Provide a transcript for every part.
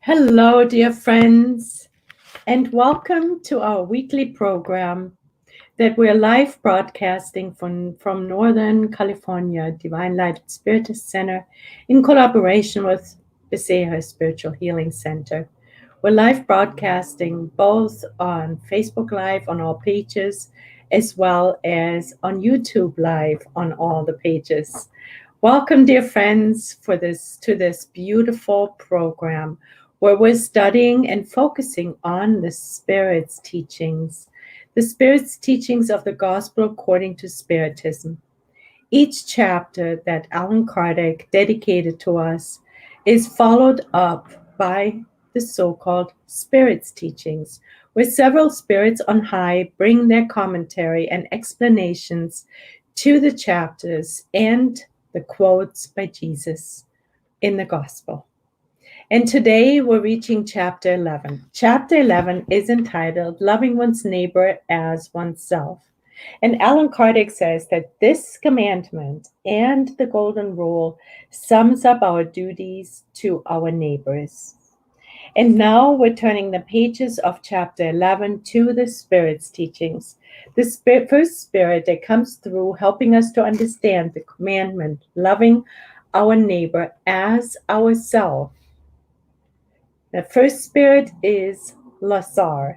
Hello, dear friends, and welcome to our weekly program that we're live broadcasting from Northern California, Divine Light Spiritist Center, in collaboration with Beseja Spiritual Healing Center. We're live broadcasting both on Facebook Live on all pages, as well as on YouTube Live on all the pages. Welcome, dear friends, to this beautiful program where we're studying and focusing on the Spirit's teachings of the Gospel according to Spiritism. Each chapter that Allan Kardec dedicated to us is followed up by the so-called Spirit's teachings, where several spirits on high bring their commentary and explanations to the chapters and the quotes by Jesus in the Gospel. And today we're reaching chapter 11. Chapter 11 is entitled Loving One's Neighbor as Oneself. And Allan Kardec says that this commandment and the golden rule sums up our duties to our neighbors. And now we're turning the pages of chapter 11 to the Spirit's teachings. The first Spirit that comes through helping us to understand the commandment, loving our neighbor as ourselves. The first Spirit is Lazare.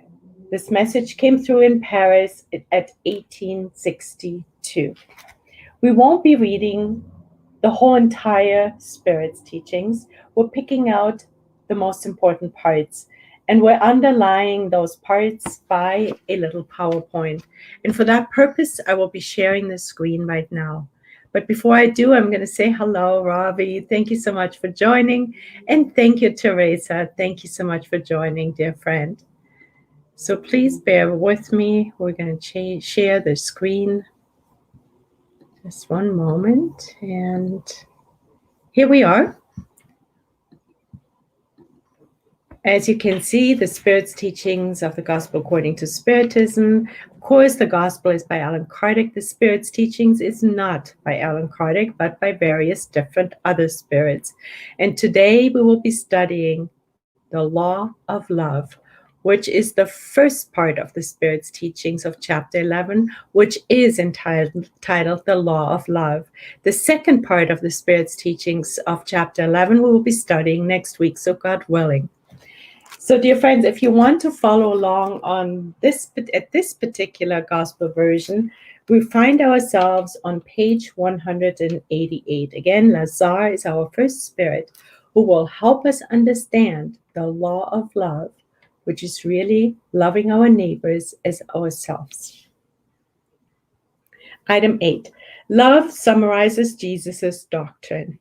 This message came through in Paris at 1862. We won't be reading the whole entire Spirit's teachings. We're picking out the most important parts, and we're underlying those parts by a little PowerPoint. And for that purpose, I will be sharing the screen right now. But before I do, I'm going to say hello, Ravi. Thank you so much for joining. And thank you, Teresa. Thank you so much for joining, dear friend. So please bear with me. We're going to share the screen. Just one moment. And here we are. As you can see, the Spirit's teachings of the Gospel according to Spiritism. Of course, the Gospel is by Allan Kardec. The Spirit's teachings is not by Allan Kardec, but by various different other spirits. And today we will be studying the law of love, which is the first part of the Spirit's teachings of chapter 11, which is entitled The Law of Love. The second part of the Spirit's teachings of chapter 11 we will be studying next week, so God willing. So, dear friends, if you want to follow along on at this particular Gospel version, we find ourselves on page 188. Again, Lazare is our first Spirit who will help us understand the law of love, which is really loving our neighbors as ourselves. Item 8. Love summarizes Jesus' doctrine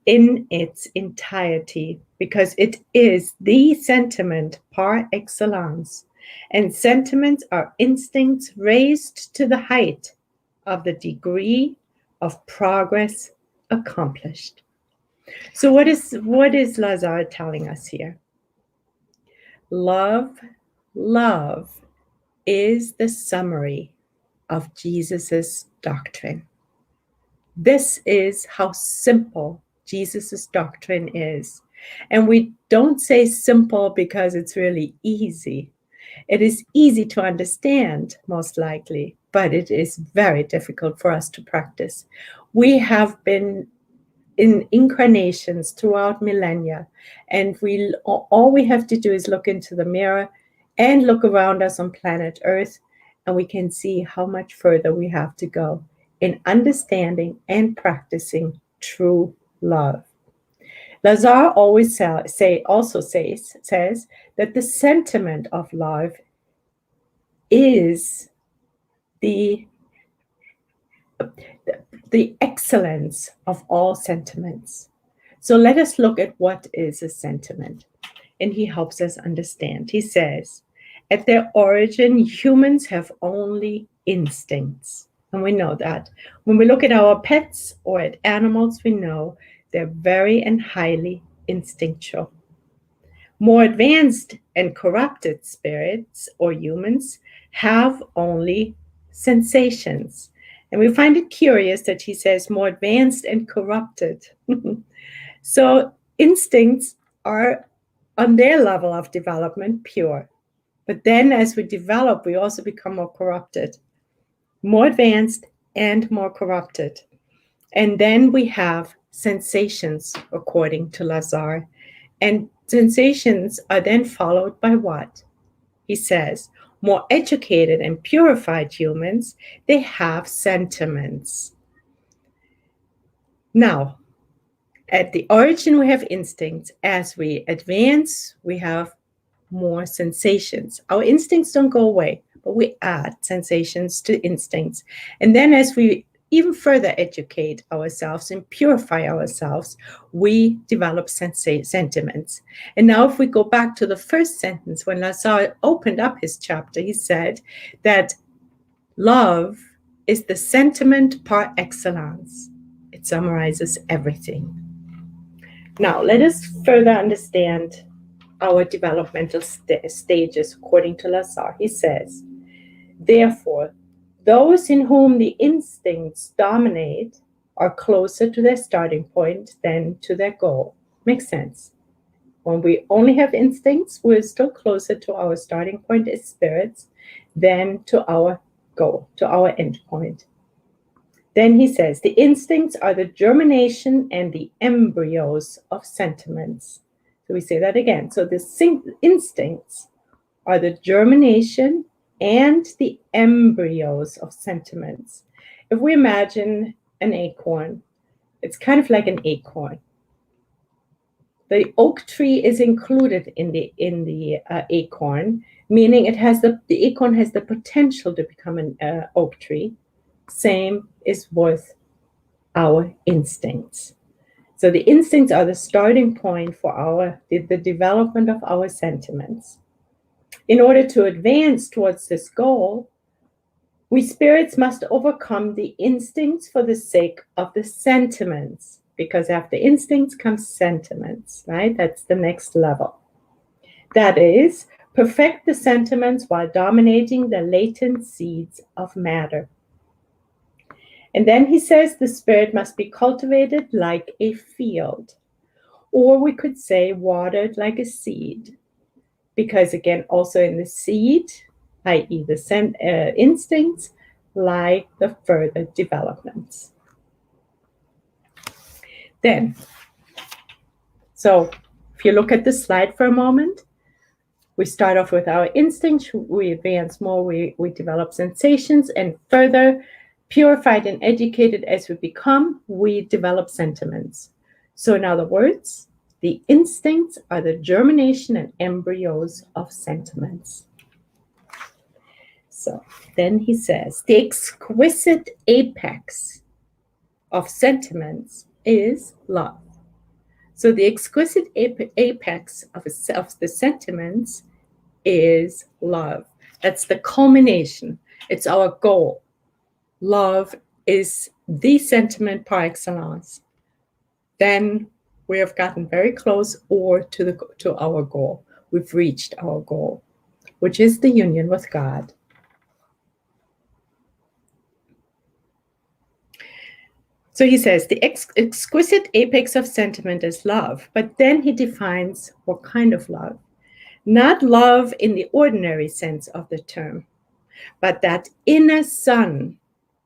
in its entirety, because it is the sentiment par excellence, and sentiments are instincts raised to the height of the degree of progress accomplished. So what is Lazare telling us here? Love is the summary of Jesus's doctrine. This is how simple Jesus's doctrine is. And we don't say simple because it's really easy. It is easy to understand, most likely, but it is very difficult for us to practice. We have been in incarnations throughout millennia, and all we have to do is look into the mirror and look around us on planet Earth, and we can see how much further we have to go in understanding and practicing true love. Lazare always says that the sentiment of love is the excellence of all sentiments. So let us look at what is a sentiment, and he helps us understand. He says, at their origin, humans have only instincts. And we know that. When we look at our pets or at animals, we know they're very and highly instinctual. More advanced and corrupted spirits or humans have only sensations. And we find it curious that he says more advanced and corrupted. So instincts are on their level of development, pure. But then as we develop, we also become more corrupted, more advanced and more corrupted. And then we have sensations, according to Lazar. And sensations are then followed by what? He says, more educated and purified humans, they have sentiments. Now, at the origin, we have instincts. As we advance, we have more sensations. Our instincts don't go away, but we add sensations to instincts. And then as we even further educate ourselves and purify ourselves, we develop sentiments. And now if we go back to the first sentence, when Lazar opened up his chapter, he said that love is the sentiment par excellence. It summarizes everything. Now, let us further understand our developmental stages according to Lazar. He says, therefore, those in whom the instincts dominate are closer to their starting point than to their goal. Makes sense. When we only have instincts, we're still closer to our starting point as spirits than to our goal, to our end point. Then he says, the instincts are the germination and the embryos of sentiments. So we say that again. So the instincts are the germination and the embryos of sentiments. If we imagine an acorn, it's kind of like an acorn. The oak tree is included in the acorn, meaning the acorn has the potential to become an oak tree. Same is with our instincts. So the instincts are the starting point for the development of our sentiments. In order to advance towards this goal, we spirits must overcome the instincts for the sake of the sentiments, because after instincts comes sentiments, right? That's the next level. That is, perfect the sentiments while dominating the latent seeds of matter. And then he says the spirit must be cultivated like a field, or we could say watered like a seed. Because again, also in the seed, i.e. the instincts, lie the further developments. Then, so if you look at the slide for a moment, we start off with our instincts, we advance more, we develop sensations, and further purified and educated as we become, we develop sentiments. So in other words, the instincts are the germination and embryos of sentiments. So then he says, the exquisite apex of sentiments is love. So the exquisite apex of the sentiments is love. That's the culmination. It's our goal. Love is the sentiment par excellence. Then we have gotten very close to our goal. We've reached our goal, which is the union with God. So he says the exquisite apex of sentiment is love, but then he defines what kind of love. Not love in the ordinary sense of the term, but that inner sun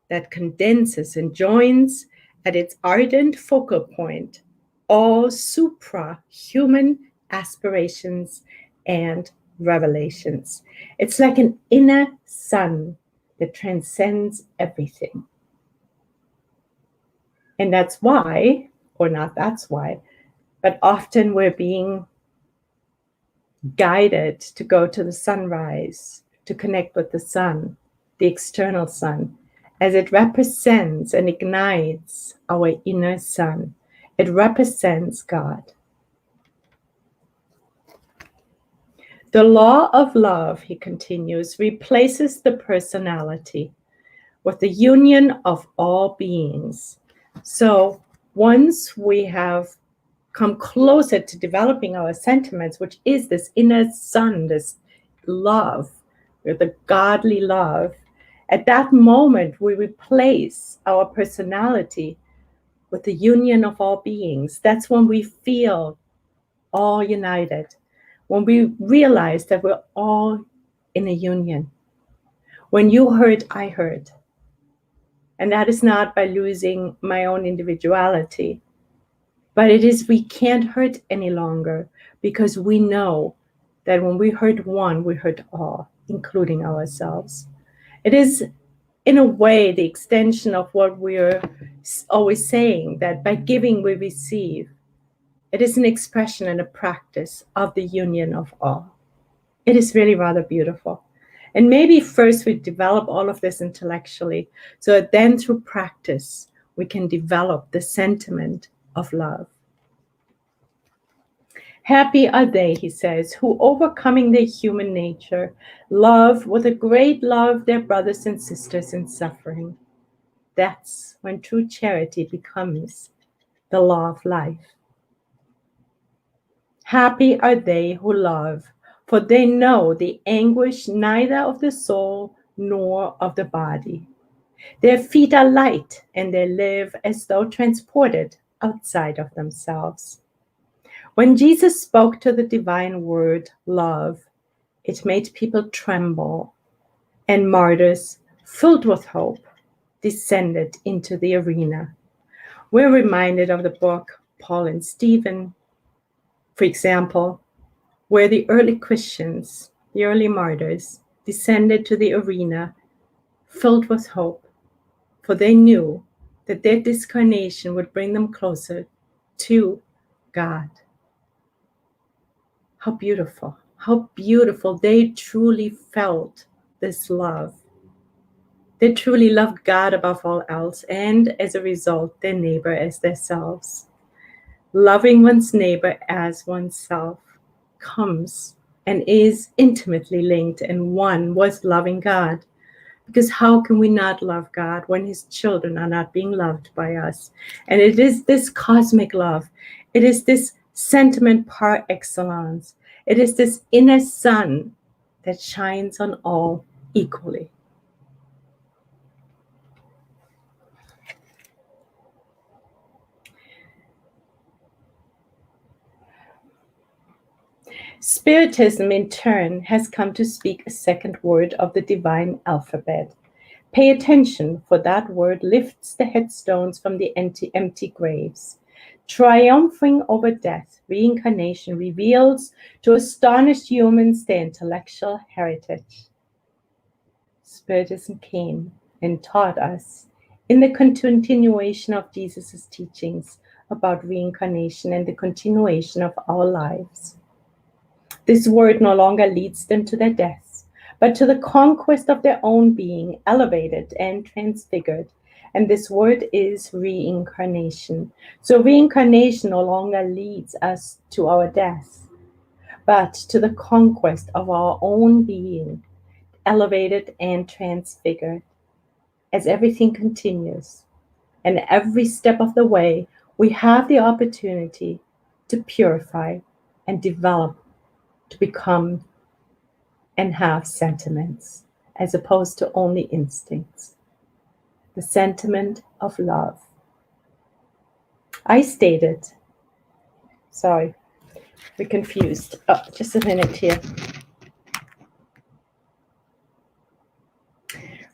that condenses and joins at its ardent focal point all supra-human aspirations and revelations. It's like an inner sun that transcends everything. And that's why, or not that's why, but often we're being guided to go to the sunrise, to connect with the sun, the external sun, as it represents and ignites our inner sun. It represents God. The law of love, he continues, replaces the personality with the union of all beings. So once we have come closer to developing our sentiments, which is this inner sun, this love, the godly love, at that moment we replace our personality with the union of all beings. That's when we feel all united. when we realize that we're all in a union. When you hurt, I hurt. And that is not by losing my own individuality, but it is we can't hurt any longer because we know that when we hurt one, we hurt all, including ourselves. It is, in a way, the extension of what we're always saying, that by giving we receive. It is an expression and a practice of the union of all. It is really rather beautiful. And maybe first we develop all of this intellectually, so that then through practice we can develop the sentiment of love. Happy are they, he says, who overcoming their human nature, love with a great love their brothers and sisters in suffering. That's when true charity becomes the law of life. Happy are they who love, for they know the anguish neither of the soul nor of the body. Their feet are light, and they live as though transported outside of themselves. When Jesus spoke to the divine word, love, it made people tremble, and martyrs, filled with hope, descended into the arena. We're reminded of the book Paul and Stephen, for example, where the early Christians, the early martyrs, descended to the arena filled with hope, for they knew that their discarnation would bring them closer to God. How beautiful, how beautiful. They truly felt this love. They truly loved God above all else, and as a result, their neighbor as themselves. Loving one's neighbor as oneself comes and is intimately linked, and one was loving God. Because how can we not love God when his children are not being loved by us? And it is this cosmic love. It is this sentiment par excellence. It is this inner sun that shines on all equally. Spiritism, in turn, has come to speak a second word of the divine alphabet. Pay attention, for that word lifts the headstones from the empty graves. Triumphing over death, reincarnation reveals to astonished humans their intellectual heritage. Spiritism came and taught us, in the continuation of Jesus' teachings about reincarnation and the continuation of our lives. This word no longer leads them to their deaths, but to the conquest of their own being, elevated and transfigured. And this word is reincarnation. So reincarnation no longer leads us to our death, but to the conquest of our own being, elevated and transfigured. As everything continues, and every step of the way, we have the opportunity to purify and develop, to become and have sentiments, as opposed to only instincts. The sentiment of love. I stated, sorry, we're confused. Oh, just a minute here.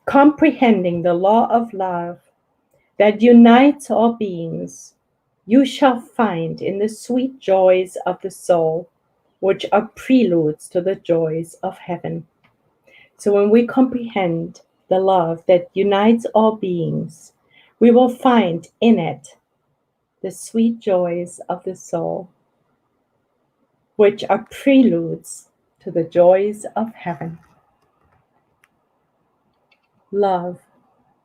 Comprehending the law of love that unites all beings, you shall find in the sweet joys of the soul, which are preludes to the joys of heaven. So when we comprehend the love that unites all beings, we will find in it the sweet joys of the soul, which are preludes to the joys of heaven. Love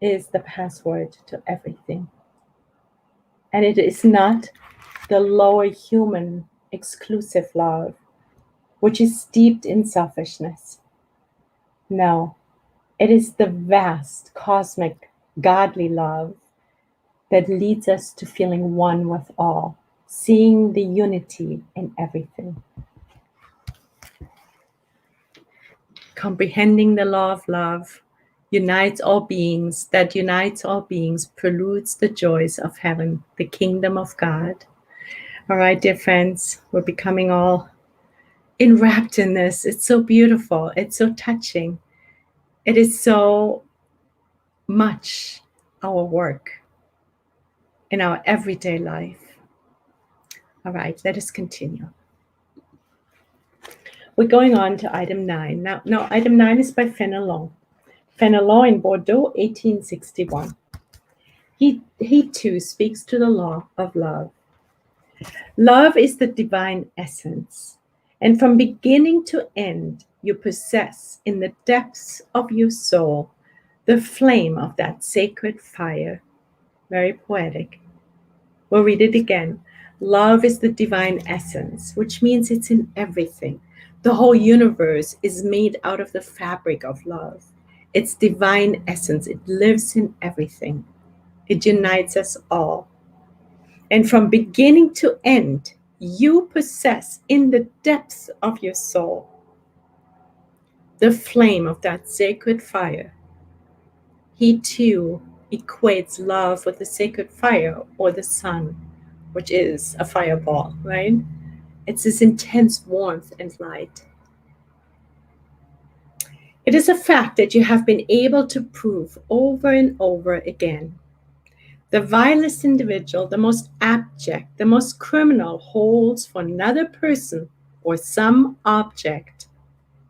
is the password to everything. And it is not the lower human exclusive love, which is steeped in selfishness. No, it is the vast, cosmic, godly love that leads us to feeling one with all, seeing the unity in everything. Comprehending the law of love unites all beings, that unites all beings, preludes the joys of heaven, the kingdom of God. All right, dear friends, we're becoming all enwrapped in this. It's so beautiful. It's so touching. It is so much our work in our everyday life. All right, let us continue. We're going on to item 9. Now item 9 is by Fenelon. Fenelon in Bordeaux, 1861. He too speaks to the law of love. Love is the divine essence, and from beginning to end, you possess in the depths of your soul the flame of that sacred fire. Very poetic. We'll read it again. Love is the divine essence, which means it's in everything. The whole universe is made out of the fabric of love. It's divine essence. It lives in everything. It unites us all. And from beginning to end, you possess in the depths of your soul the flame of that sacred fire. He too equates love with the sacred fire or the sun, which is a fireball, right? It's this intense warmth and light. It is a fact that you have been able to prove over and over again. The vilest individual, the most abject, the most criminal, holds for another person or some object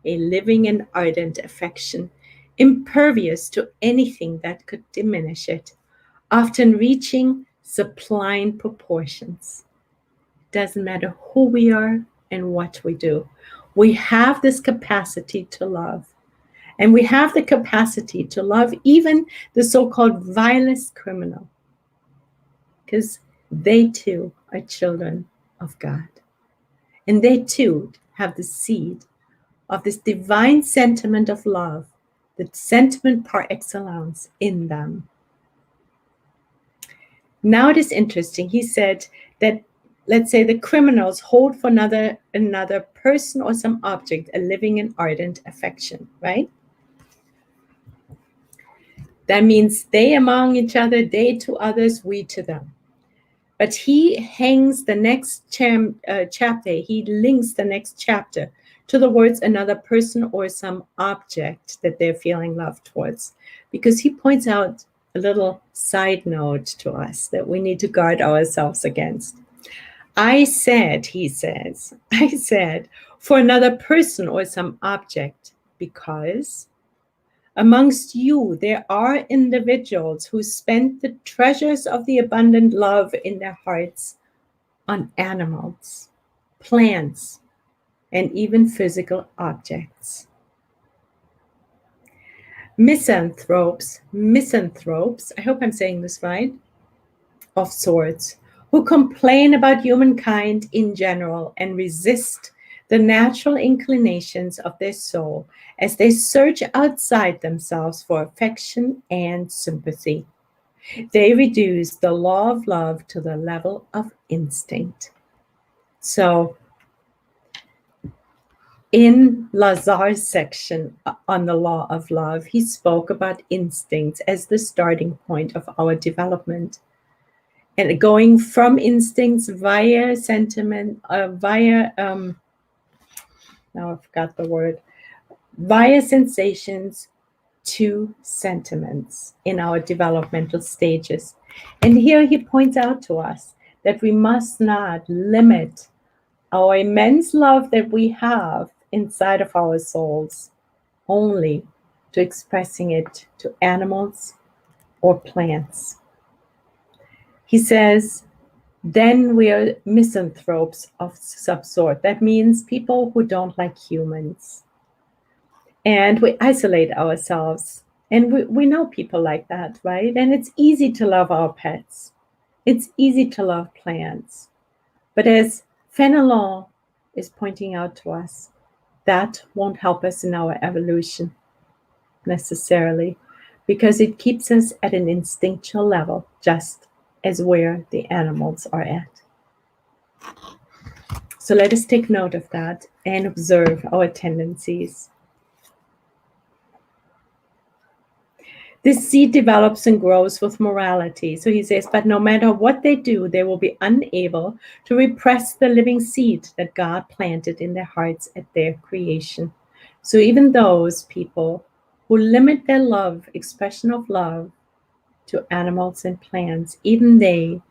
a living and ardent affection, impervious to anything that could diminish it, often reaching sublime proportions. It doesn't matter who we are and what we do. We have this capacity to love. And we have the capacity to love even the so-called vilest criminal, because they too are children of God. And they too have the seed of this divine sentiment of love, the sentiment par excellence in them. Now it is interesting. He said that, let's say, the criminals hold for another person or some object a living and ardent affection, right? That means they among each other, they to others, we to them. But he hangs the next chapter, he links the next chapter to the words another person or some object that they're feeling love towards. Because he points out a little side note to us that we need to guard ourselves against. I said, he says, for another person or some object, because amongst you, there are individuals who spend the treasures of the abundant love in their hearts on animals, plants, and even physical objects. Misanthropes, I hope I'm saying this right, of sorts, who complain about humankind in general and resist the natural inclinations of their soul as they search outside themselves for affection and sympathy. They reduce the law of love to the level of instinct. So, in Lazar's section on the law of love, he spoke about instincts as the starting point of our development. And going from instincts via sentiment, now I forgot the word, via sensations to sentiments in our developmental stages. And here he points out to us that we must not limit our immense love that we have inside of our souls only to expressing it to animals or plants. He says, then we are misanthropes of some sort. That means people who don't like humans. And we isolate ourselves. And we know people like that, right? And it's easy to love our pets. It's easy to love plants. But as Fenelon is pointing out to us, that won't help us in our evolution necessarily, because it keeps us at an instinctual level, just as where the animals are at. So let us take note of that and observe our tendencies. This seed develops and grows with morality. So he says, but no matter what they do, they will be unable to repress the living seed that God planted in their hearts at their creation. So even those people who limit their love, expression of love, to animals and plants, even they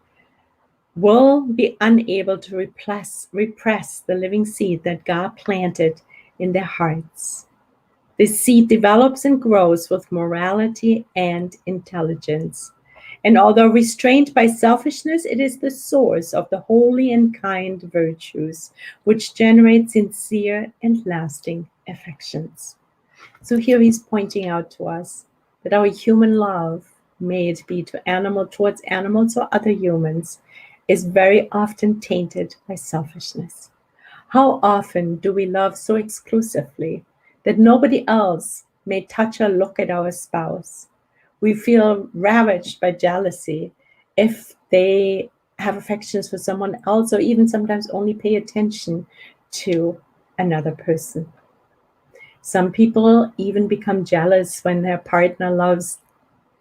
will be unable to repress the living seed that God planted in their hearts. The seed develops and grows with morality and intelligence. And although restrained by selfishness, it is the source of the holy and kind virtues, which generate sincere and lasting affections. So here he's pointing out to us that our human love, may it be towards animals or other humans, is very often tainted by selfishness. How often do we love so exclusively that nobody else may touch or look at our spouse? We feel ravaged by jealousy if they have affections for someone else, or even sometimes only pay attention to another person. Some people even become jealous when their partner loves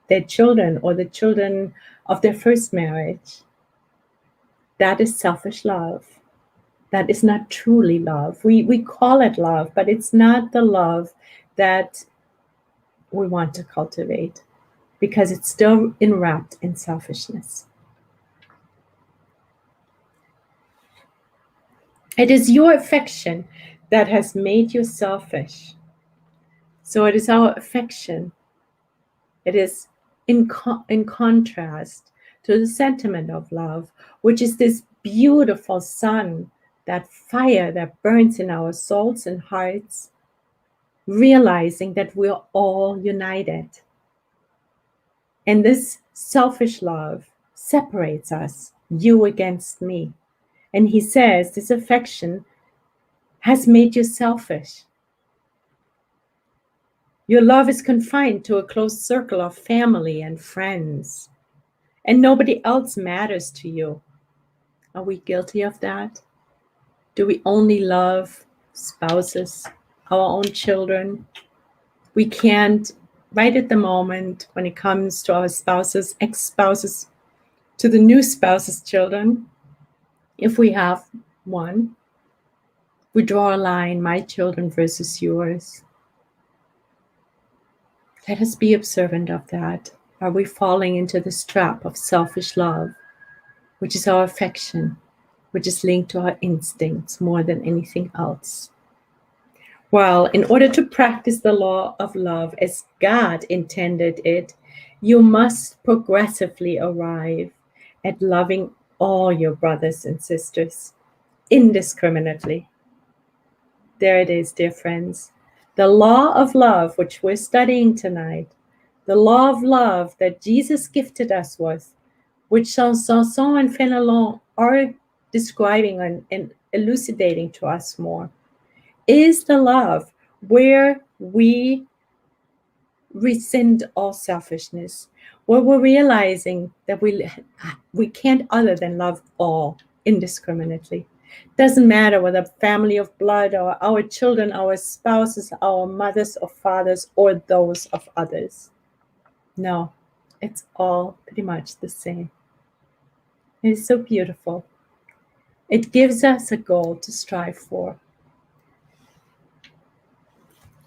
their children or the children of their first marriage. That is selfish love. That is not truly love. We call it love, but it's not the love that we want to cultivate, because it's still enwrapped in selfishness. It is your affection that has made you selfish. So it is our affection. It is in contrast to the sentiment of love, which is this beautiful sun, that fire that burns in our souls and hearts, realizing that we're all united. And this selfish love separates us, you against me. And he says this affection has made you selfish. Your love is confined to a close circle of family and friends, and nobody else matters to you. Are we guilty of that? Do we only love spouses, our own children? We can't, right at the moment, when it comes to our spouses, ex-spouses, to the new spouse's children, if we have one, we draw a line, my children versus yours. Let us be observant of that. Are we falling into this trap of selfish love, which is our affection, which is linked to our instincts more than anything else? Well, in order to practice the law of love as God intended it, you must progressively arrive at loving all your brothers and sisters indiscriminately. There it is, dear friends. The law of love, which we're studying tonight, the law of love that Jesus gifted us with, which Sanson and Fenelon are describing and elucidating to us more, is the love where we rescind all selfishness, where we're realizing that we can't other than love all indiscriminately. Doesn't matter whether family of blood or our children, our spouses, our mothers or fathers, or those of others. No, it's all pretty much the same. It is so beautiful. It gives us a goal to strive for.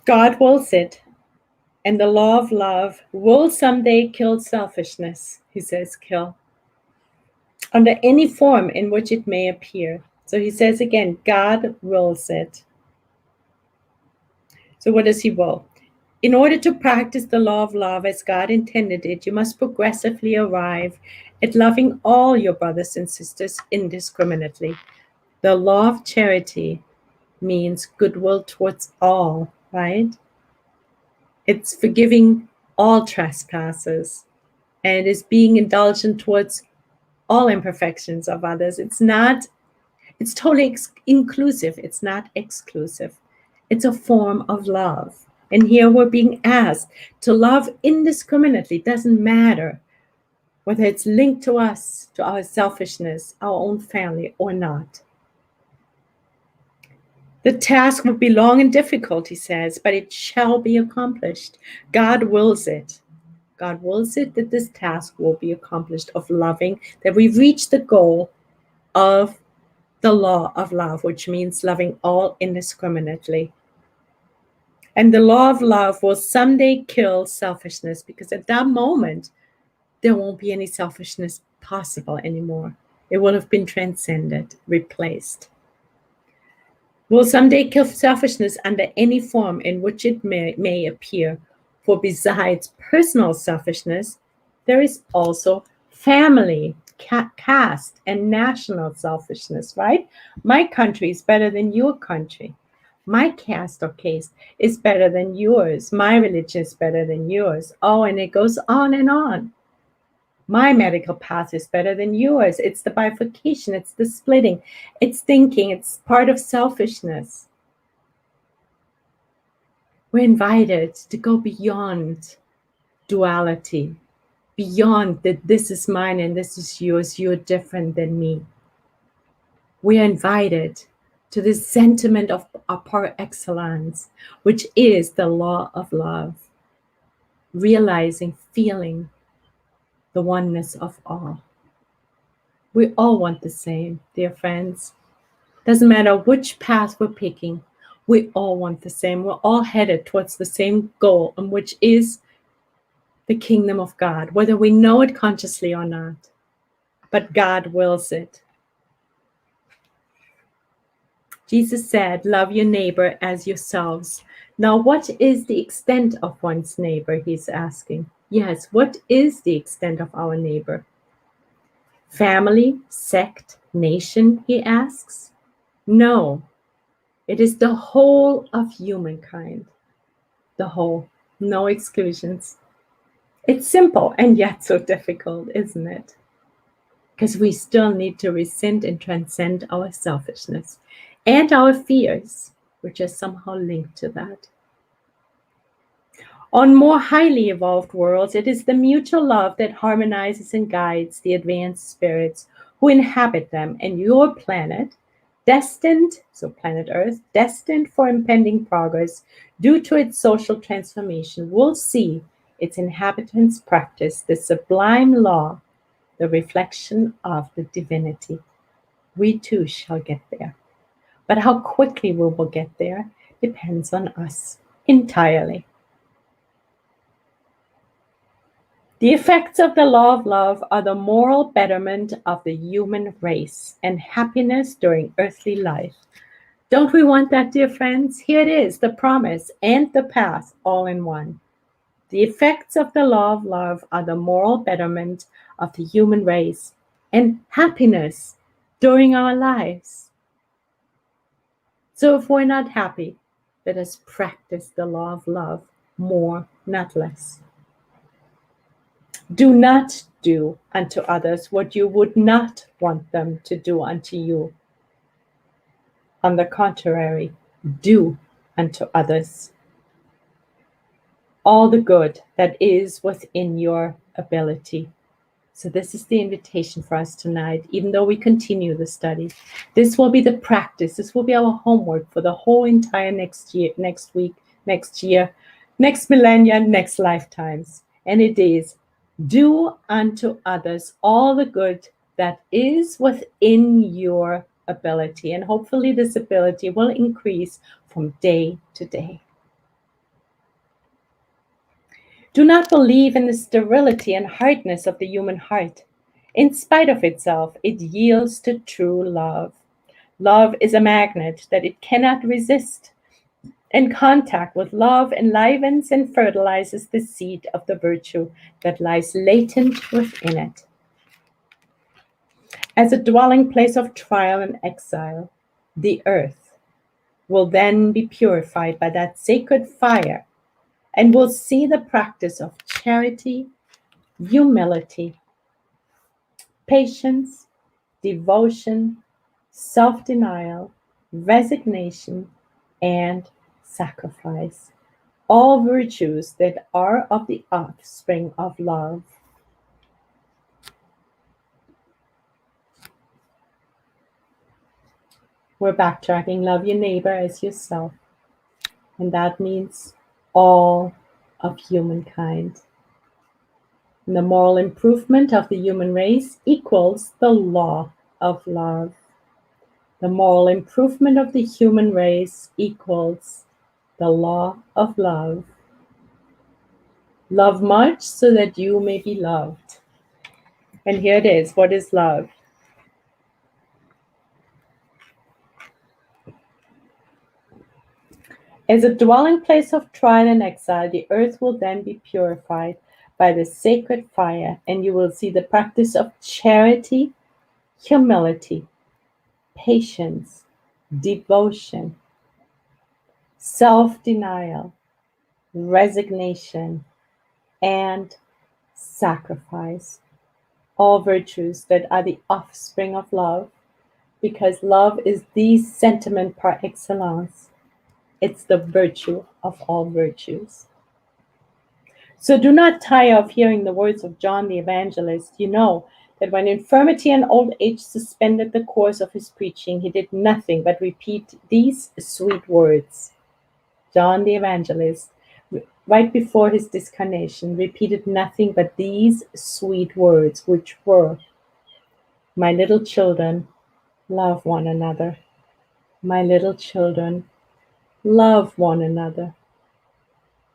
God wills it, and the law of love will someday kill selfishness, he says, kill, under any form in which it may appear. So he says again, God wills it. So what does he will? In order to practice the law of love as God intended it, you must progressively arrive at loving all your brothers and sisters indiscriminately. The law of charity means goodwill towards all, right? It's forgiving all trespasses, and it is being indulgent towards all imperfections of others. It's totally inclusive. It's not exclusive. It's a form of love. And here we're being asked to love indiscriminately. It doesn't matter whether it's linked to us, to our selfishness, our own family, or not. The task will be long and difficult, he says, but it shall be accomplished. God wills it. God wills it that this task will be accomplished of loving, that we reach the goal of the law of love, which means loving all indiscriminately. And the law of love will someday kill selfishness, because at that moment, there won't be any selfishness possible anymore. It will have been transcended, replaced. Will someday kill selfishness under any form in which it may appear. For besides personal selfishness, there is also family, caste, and national selfishness, right? My country is better than your country. My caste or caste is better than yours. My religion is better than yours. Oh, and it goes on and on. My medical path is better than yours. It's the bifurcation, it's the splitting, it's thinking, it's part of selfishness. We're invited to go beyond duality, beyond that this is mine and this is yours, you're different than me. We are invited to this sentiment of par excellence, which is the law of love, realizing, feeling the oneness of all. We all want the same, dear friends. Doesn't matter which path we're picking, we all want the same. We're all headed towards the same goal, which is the kingdom of God, whether we know it consciously or not. But God wills it. Jesus said, love your neighbor as yourselves. Now, what is the extent of one's neighbor? He's asking. Yes, what is the extent of our neighbor? Family, sect, nation, he asks. No, it is the whole of humankind. The whole, no exclusions. It's simple and yet so difficult, isn't it? Because we still need to rescind and transcend our selfishness and our fears, which are somehow linked to that. On more highly evolved worlds, it is the mutual love that harmonizes and guides the advanced spirits who inhabit them, and your planet, destined, so planet Earth, destined for impending progress due to its social transformation, will see its inhabitants practice the sublime law, the reflection of the divinity. We too shall get there. But how quickly we will get there depends on us entirely. The effects of the law of love are the moral betterment of the human race and happiness during earthly life. Don't we want that, dear friends? Here it is, the promise and the path all in one. The effects of the law of love are the moral betterment of the human race and happiness during our lives. So if we're not happy, let us practice the law of love more, not less. Do not do unto others what you would not want them to do unto you. On the contrary, do unto others all the good that is within your ability. So this is the invitation for us tonight, even though we continue the study. This will be the practice. This will be our homework for the whole entire next year, next week, next year, next millennia, next lifetimes. And it is, do unto others all the good that is within your ability. And hopefully this ability will increase from day to day. Do not believe in the sterility and hardness of the human heart. In spite of itself, it yields to true love. Love is a magnet that it cannot resist. And contact with love enlivens and fertilizes the seed of the virtue that lies latent within it. As a dwelling place of trial and exile, the earth will then be purified by that sacred fire and will see the practice of charity, humility, patience, devotion, self-denial, resignation, and sacrifice. All virtues that are of the offspring of love. We're backtracking. Love your neighbor as yourself. And that means all of humankind. The moral improvement of the human race equals the law of love. The moral improvement of the human race equals the law of love. Love much so that you may be loved. And here it is. What is love? As a dwelling place of trial and exile, the earth will then be purified by the sacred fire, and you will see the practice of charity, humility, patience, devotion, self-denial, resignation, and sacrifice. All virtues that are the offspring of love, because love is the sentiment par excellence. It's the virtue of all virtues. So do not tire of hearing the words of John the Evangelist. You know that when infirmity and old age suspended the course of his preaching, he did nothing but repeat these sweet words. John the Evangelist, right before his discarnation, repeated nothing but these sweet words, which were, "My little children, love one another. My little children, love one another."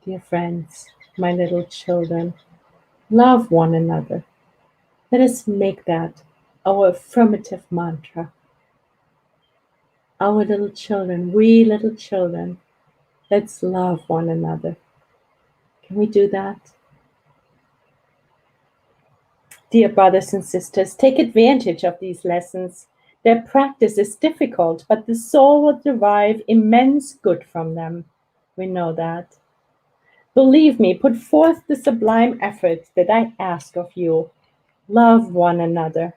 Dear friends, my little children, love one another. Let us make that our affirmative mantra. Our little children, we little children, let's love one another. Can we do that? Dear brothers and sisters, take advantage of these lessons. Their practice is difficult, but the soul will derive immense good from them. We know that. Believe me, put forth the sublime effort that I ask of you. Love one another,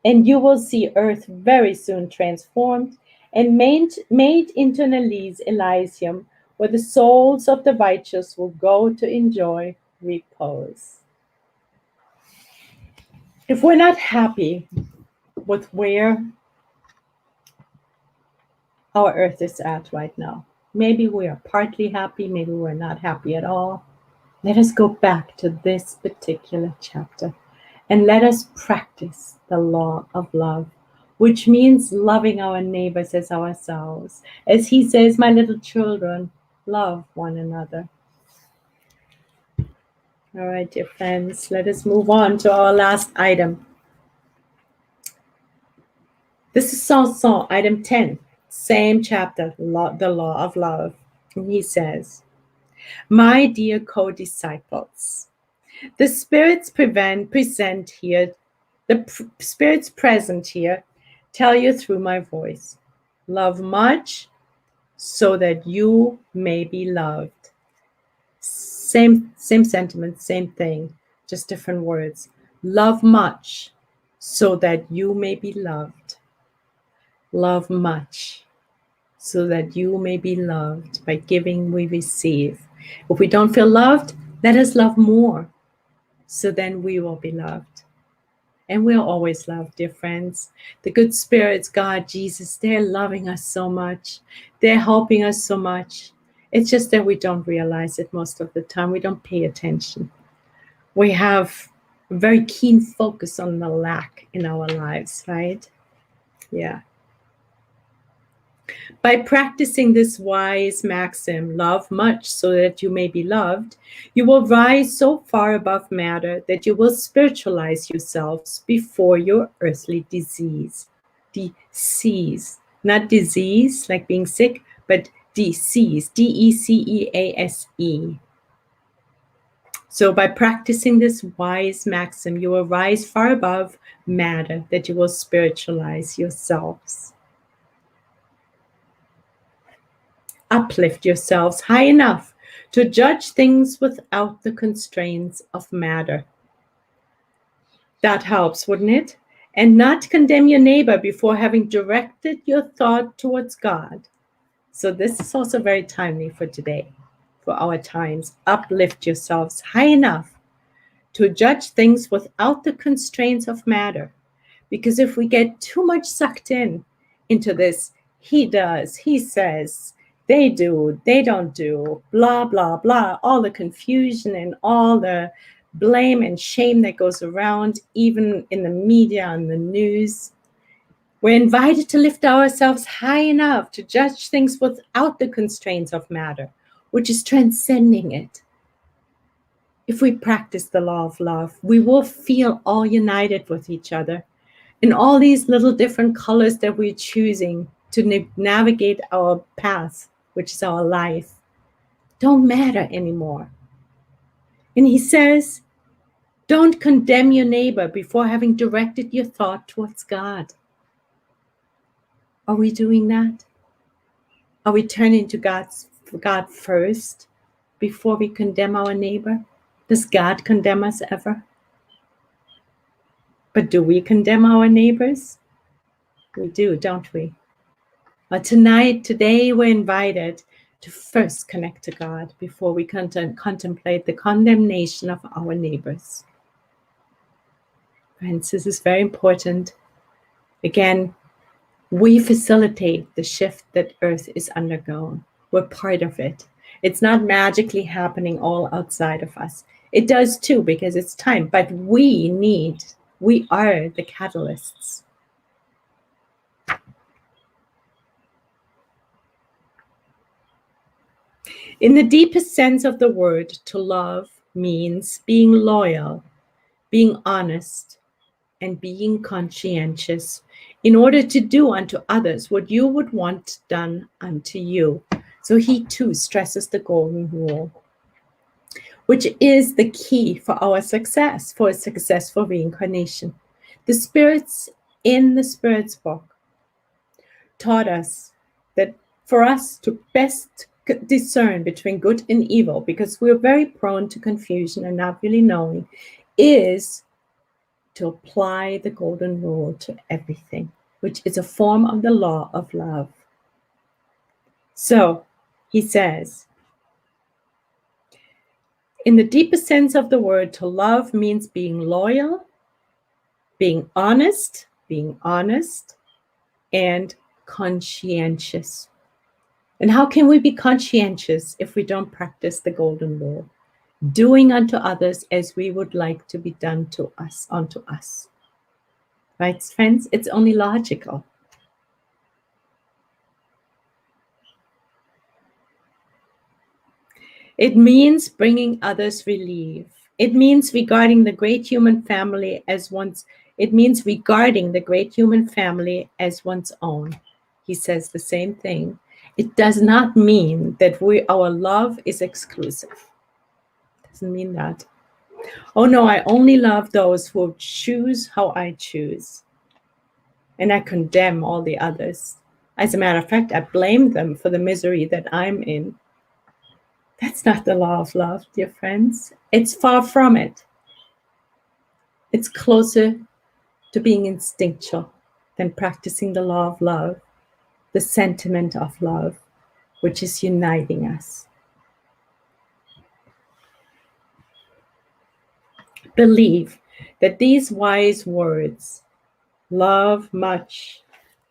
and you will see earth very soon transformed and made into an Elysium, where the souls of the righteous will go to enjoy repose. If we're not happy with where our earth is at right now, maybe we are partly happy, maybe we're not happy at all, let us go back to this particular chapter and let us practice the law of love, which means loving our neighbors as ourselves. As he says, "My little children, love one another." All right, dear friends, let us move on to our last item. This is also item 10, same chapter, the law of love. And he says, "My dear co-disciples, the spirits present here, the spirits present here tell you through my voice, love much so that you may be loved." Same sentiment, same thing, just different words. Love much so that you may be loved. Love much so that you may be loved. By giving, we receive. If we don't feel loved, let us love more, so then we will be loved. And we're always loved, dear friends. The good spirits, God, Jesus, they're loving us so much. They're helping us so much. It's just that we don't realize it most of the time. We don't pay attention. We have a very keen focus on the lack in our lives, right? Yeah. By practicing this wise maxim, love much so that you may be loved, you will rise so far above matter that you will spiritualize yourselves before your earthly disease. Not disease like being sick, but disease, Decease. So by practicing this wise maxim, you will rise far above matter that you will spiritualize yourselves. Uplift yourselves high enough to judge things without the constraints of matter. That helps, wouldn't it? And not condemn your neighbor before having directed your thought towards God. So this is also very timely for today, for our times. Uplift yourselves high enough to judge things without the constraints of matter. Because if we get too much sucked into this, he does, he says, they do, they don't do, blah, blah, blah, all the confusion and all the blame and shame that goes around, even in the media and the news. We're invited to lift ourselves high enough to judge things without the constraints of matter, which is transcending it. If we practice the law of love, we will feel all united with each other in all these little different colors that we're choosing to navigate our path, which is our life, don't matter anymore. And he says, don't condemn your neighbor before having directed your thought towards God. Are we doing that? Are we turning to God first before we condemn our neighbor? Does God condemn us ever? But do we condemn our neighbors? We do, don't we? But today we're invited to first connect to God before we contemplate the condemnation of our neighbors. Friends, this is very important. Again, we facilitate the shift that Earth is undergoing. We're part of it. It's not magically happening all outside of us. It does too, because it's time, but we are the catalysts. In the deepest sense of the word, to love means being loyal, being honest, and being conscientious in order to do unto others what you would want done unto you. So he too stresses the golden rule, which is the key for our success, for a successful reincarnation. The spirits in the Spirit's book taught us that for us to best discern between good and evil, because we're very prone to confusion and not really knowing, is to apply the golden rule to everything, which is a form of the law of love. So he says, in the deepest sense of the word, to love means being loyal, being honest, and conscientious. And how can we be conscientious if we don't practice the golden rule? Doing unto others as we would like to be done to us, unto us. Right, friends? It's only logical. It means bringing others relief. It means regarding the great human family as one's own. He says the same thing. It does not mean that our love is exclusive. Doesn't mean that. Oh no, I only love those who choose how I choose. And I condemn all the others. As a matter of fact, I blame them for the misery that I'm in. That's not the law of love, dear friends. It's far from it. It's closer to being instinctual than practicing the law of love, the sentiment of love, which is uniting us. Believe that these wise words, love much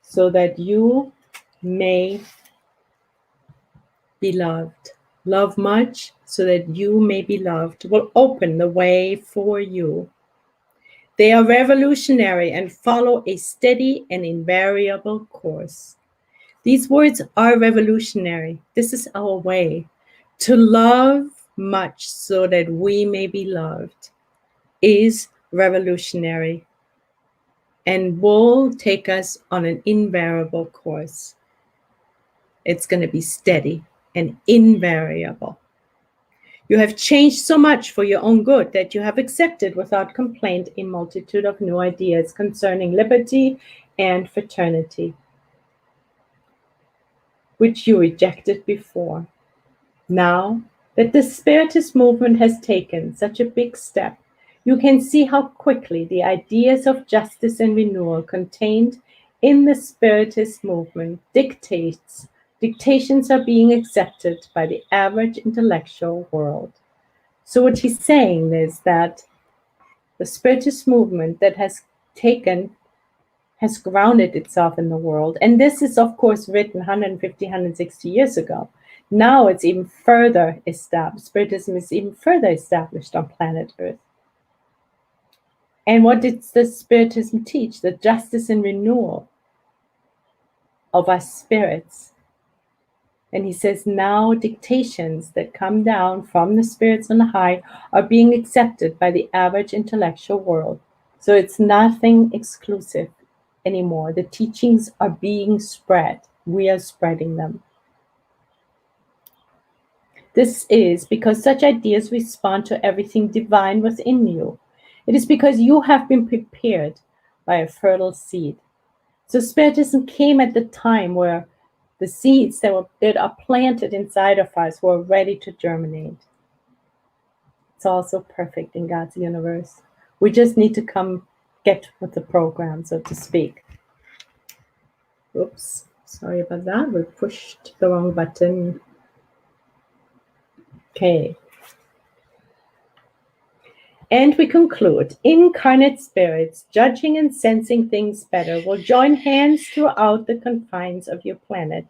so that you may be loved, love much so that you may be loved, will open the way for you. They are revolutionary and follow a steady and invariable course. These words are revolutionary. This is our way. To love much so that we may be loved is revolutionary and will take us on an invariable course. It's going to be steady and invariable. You have changed so much for your own good that you have accepted without complaint a multitude of new ideas concerning liberty and fraternity, which you rejected before. Now that the Spiritist movement has taken such a big step, you can see how quickly the ideas of justice and renewal contained in the Spiritist movement dictations are being accepted by the average intellectual world. So what he's saying is that the Spiritist movement that has grounded itself in the world. And this is, of course, written 150, 160 years ago. Now it's even further established. Spiritism is even further established on planet Earth. And what did the Spiritism teach? The justice and renewal of our spirits. And he says, now dictations that come down from the spirits on high are being accepted by the average intellectual world. So it's nothing exclusive anymore. The teachings are being spread. We are spreading them. This is because such ideas respond to everything divine within you. It is because you have been prepared by a fertile seed. So Spiritism came at the time where the seeds that are planted inside of us were ready to germinate. It's also perfect in God's universe. We just need to come get with the program, so to speak. Oops, sorry about that. We pushed the wrong button. Okay. And we conclude, incarnate spirits, judging and sensing things better, will join hands throughout the confines of your planet.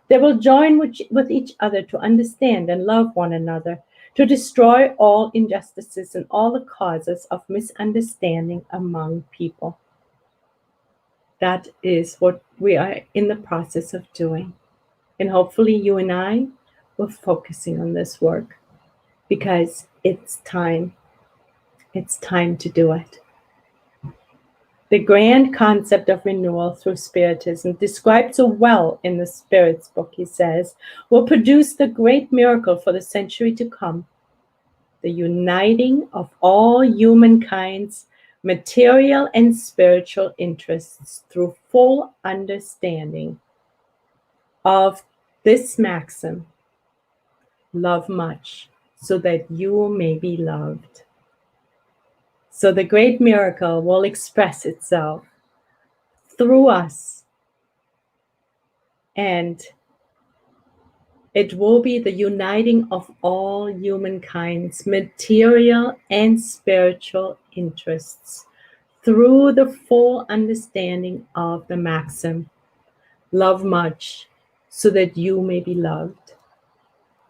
They will join with each other to understand and love one another, to destroy all injustices and all the causes of misunderstanding among people. That is what we are in the process of doing. And hopefully you and I will focusing on this work because it's time. It's time to do it. The grand concept of renewal through Spiritism, described so well in the Spirit's book, he says, will produce the great miracle for the century to come, the uniting of all humankind's material and spiritual interests through full understanding of this maxim, love much, so that you may be loved. So the great miracle will express itself through us, and it will be the uniting of all humankind's material and spiritual interests through the full understanding of the maxim, love much, so that you may be loved.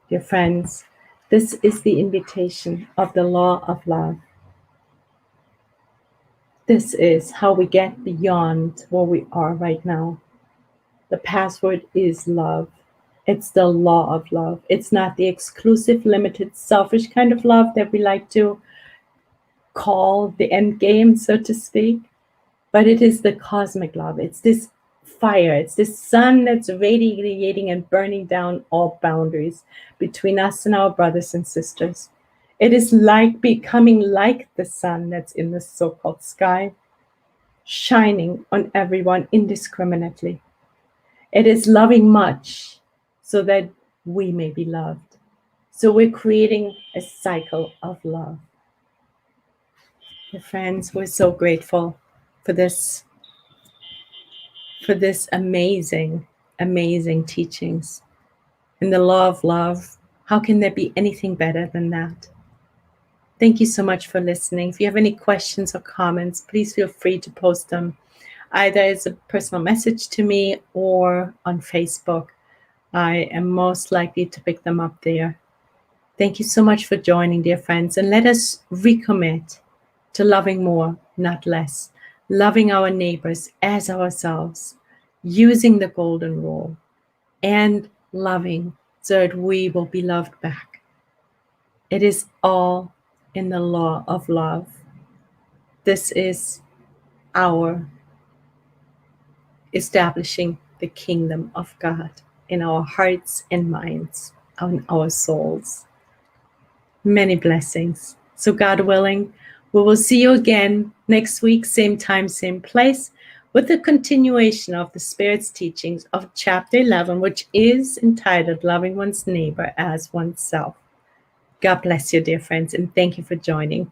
Dear friends, this is the invitation of the law of love. This is how we get beyond where we are right now. The password is love. It's the law of love. It's not the exclusive, limited, selfish kind of love that we like to call the end game, so to speak. But it is the cosmic love. It's this fire. It's this sun that's radiating and burning down all boundaries between us and our brothers and sisters. It is like becoming like the sun that's in the so-called sky, shining on everyone indiscriminately. It is loving much so that we may be loved. So we're creating a cycle of love. Dear friends, we're so grateful for this amazing, amazing teachings. In the law of love, how can there be anything better than that? Thank you so much for listening. If you have any questions or comments, please feel free to post them either as a personal message to me or on Facebook. I am most likely to pick them up there. Thank you so much for joining, dear friends, and let us recommit to loving more, not less, loving our neighbors as ourselves, using the golden rule, and loving so that we will be loved back. It is all in the law of love. This is our establishing the kingdom of God in our hearts and minds, and our souls. Many blessings. So God willing, we will see you again next week, same time, same place, with the continuation of the Spirit's teachings of Chapter 11, which is entitled Loving One's Neighbor as Oneself. God bless you, dear friends, and thank you for joining.